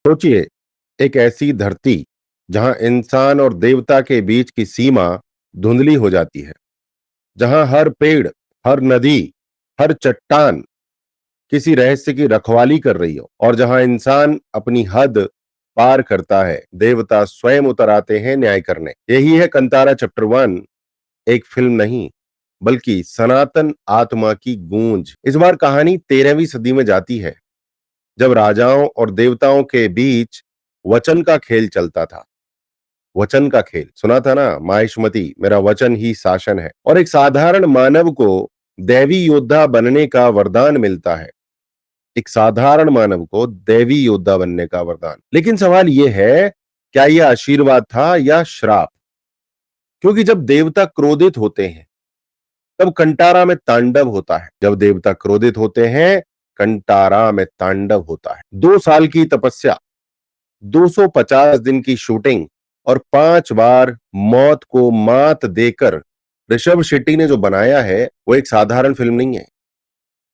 सोचिए, एक ऐसी धरती जहां इंसान और देवता के बीच की सीमा धुंधली हो जाती है, जहां हर पेड़, हर नदी, हर चट्टान किसी रहस्य की रखवाली कर रही हो और जहां इंसान अपनी हद पार करता है, देवता स्वयं उतर आते हैं न्याय करने। यही है कंतारा चैप्टर 1। एक फिल्म नहीं, बल्कि सनातन आत्मा की गूंज। इस बार कहानी 13वीं सदी में जाती है, जब राजाओं और देवताओं के बीच वचन का खेल चलता था। वचन का खेल सुना था ना, माहिष्मति मेरा वचन ही शासन है। और एक साधारण मानव को दैवी योद्धा बनने का वरदान मिलता है। एक साधारण मानव को दैवी योद्धा बनने का वरदान। लेकिन सवाल यह है, क्या यह आशीर्वाद था या श्राप? क्योंकि जब देवता क्रोधित होते हैं, तब कंटारा में तांडव होता है। जब देवता क्रोधित होते हैं, कंटारा में तांडव होता है। 2 साल की तपस्या, 250 दिन की शूटिंग और 5 बार मौत को मात देकर ऋषभ शेट्टी ने जो बनाया है, वो एक साधारण फिल्म नहीं है,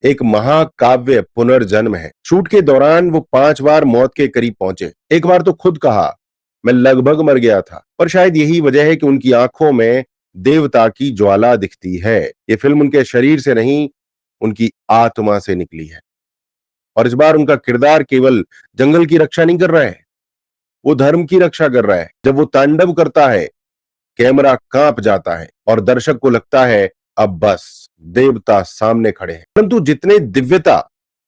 एक महाकाव्य पुनर्जन्म है। शूट के दौरान वो 5 बार मौत के करीब पहुंचे। एक बार तो खुद कहा, मैं लगभग मर गया था। पर शायद यही वजह है कि उनकी आंखों में देवता की ज्वाला दिखती है। ये फिल्म उनके शरीर से नहीं, उनकी आत्मा से निकली है। और इस बार उनका किरदार केवल जंगल की रक्षा नहीं कर रहा है, वो धर्म की रक्षा कर रहा है। जब वो तांडव करता है, कैमरा कांप जाता है और दर्शक को लगता है अब बस देवता सामने खड़े हैं। परंतु जितनी दिव्यता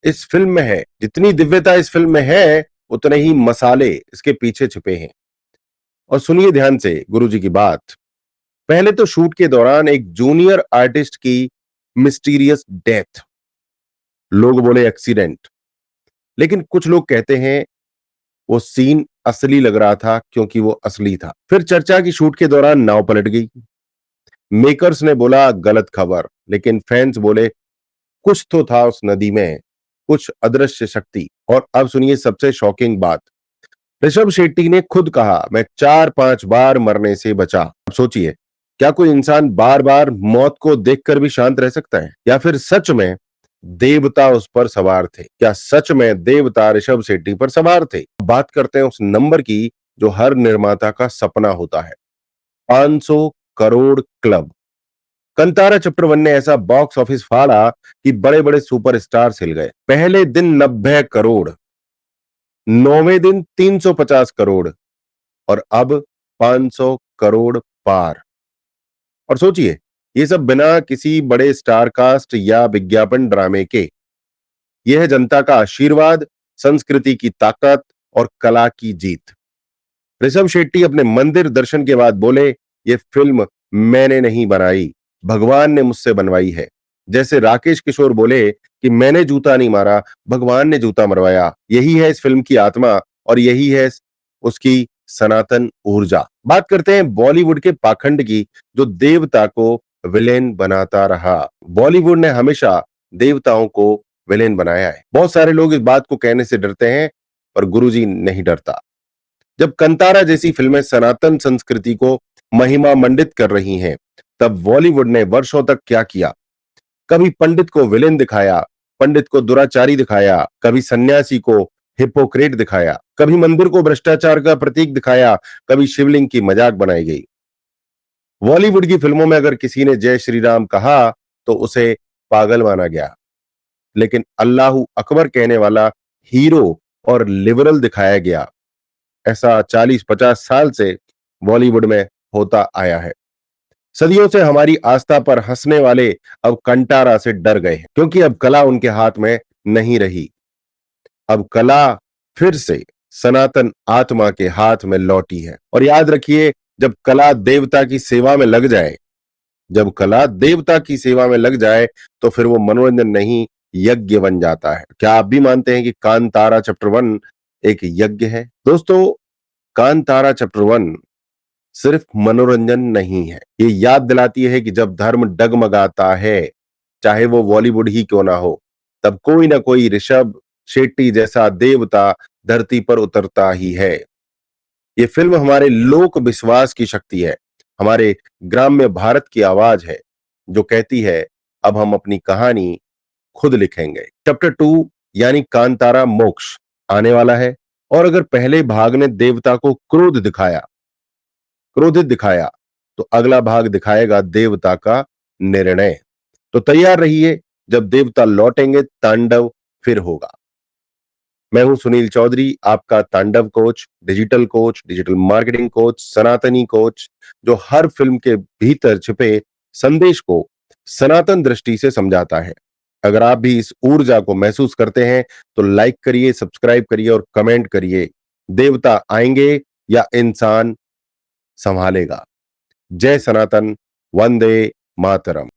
इस फिल्म में है, जितनी दिव्यता इस फिल्म में है, उतने ही मसाले इसके पीछे छिपे हैं। और सुनिए ध्यान से गुरुजी की बात। पहले तो शूट के दौरान एक जूनियर आर्टिस्ट की मिस्टीरियस डेथ। लोग बोले एक्सीडेंट, लेकिन कुछ लोग कहते हैं वो सीन असली लग रहा था क्योंकि वो असली था। फिर चर्चा की शूट के दौरान नाव पलट गई। मेकर्स ने बोला गलत खबर, लेकिन फैंस बोले कुछ तो था उस नदी में, कुछ अदृश्य शक्ति। और अब सुनिए सबसे शॉकिंग बात। ऋषभ शेट्टी ने खुद कहा, मैं 4-5 बार मरने से बचा। अब सोचिए, क्या कोई इंसान बार बार मौत को देखकर भी शांत रह सकता है? या फिर सच में देवता उस पर सवार थे? क्या सच में देवता ऋषभ शेट्टी पर सवार थे? बात करते हैं उस नंबर की जो हर निर्माता का सपना होता है, 500 करोड़ क्लब। कंतारा चैप्टर 1 ने ऐसा बॉक्स ऑफिस फाड़ा कि बड़े बड़े सुपरस्टार हिल गए। पहले दिन 90 करोड़, 9वें दिन 350 करोड़ और अब 500 करोड़ पार। और सोचिए, ये सब बिना किसी बड़े स्टार कास्ट या विज्ञापन ड्रामे के। यह है जनता का आशीर्वाद, संस्कृति की ताकत और कला की जीत। ऋषभ शेट्टी अपने मंदिर दर्शन के बाद बोले, ये फिल्म मैंने नहीं बनाई, भगवान ने मुझसे बनवाई है। जैसे राकेश किशोर बोले कि मैंने जूता नहीं मारा, भगवान ने जूता मरवाया। यही है इस फिल्म की आत्मा और यही है उसकी सनातन ऊर्जा। बात करते हैं बॉलीवुड के पाखंड की, जो देवता को विलेन बनाता रहा। बॉलीवुड ने हमेशा देवताओं को विलेन बनाया है। बहुत सारे लोग इस बात को कहने से डरते हैं, पर गुरुजी नहीं डरता। जब कंतारा जैसी फिल्में सनातन संस्कृति को महिमा मंडित कर रही हैं, तब बॉलीवुड ने वर्षों तक क्या किया? कभी पंडित को विलेन दिखाया, पंडित को दुराचारी दिखाया, कभी सन्यासी को हिपोक्रेट दिखाया, कभी मंदिर को भ्रष्टाचार का प्रतीक दिखाया, कभी शिवलिंग की मजाक बनाई गई। बॉलीवुड की फिल्मों में अगर किसी ने जय श्री राम कहा, तो उसे पागल माना गया। लेकिन अल्लाहू अकबर कहने वाला हीरो और लिबरल दिखाया गया। ऐसा 40-50 साल से बॉलीवुड में होता आया है। सदियों से हमारी आस्था पर हंसने वाले अब कंटारा से डर गए हैं, क्योंकि अब कला उनके हाथ में नहीं रही। अब कला फिर से सनातन आत्मा के हाथ में लौटी है। और याद रखिए, जब कला देवता की सेवा में लग जाए, जब कला देवता की सेवा में लग जाए, तो फिर वो मनोरंजन नहीं, यज्ञ बन जाता है। क्या आप भी मानते हैं कि कांतारा चैप्टर 1 एक यज्ञ है? दोस्तों, कांतारा चैप्टर 1 सिर्फ मनोरंजन नहीं है, ये याद दिलाती है कि जब धर्म डगमगाता है, चाहे वो बॉलीवुड ही क्यों ना हो, तब कोई ना कोई ऋषभ शेट्टी जैसा देवता धरती पर उतरता ही है। ये फिल्म हमारे लोक विश्वास की शक्ति है, हमारे ग्राम्य भारत की आवाज है, जो कहती है अब हम अपनी कहानी खुद लिखेंगे। चैप्टर 2 यानी कांतारा मोक्ष आने वाला है और अगर पहले भाग ने देवता को क्रोधित दिखाया, तो अगला भाग दिखाएगा देवता का निर्णय। तो तैयार रहिए, जब देवता लौटेंगे तांडव फिर होगा। मैं हूं सुनील चौधरी, आपका तांडव कोच, डिजिटल मार्केटिंग कोच, सनातनी कोच, जो हर फिल्म के भीतर छिपे संदेश को सनातन दृष्टि से समझाता है। अगर आप भी इस ऊर्जा को महसूस करते हैं, तो लाइक करिए, सब्सक्राइब करिए और कमेंट करिए। देवता आएंगे या इंसान संभालेगा? जय सनातन, वंदे मातरम।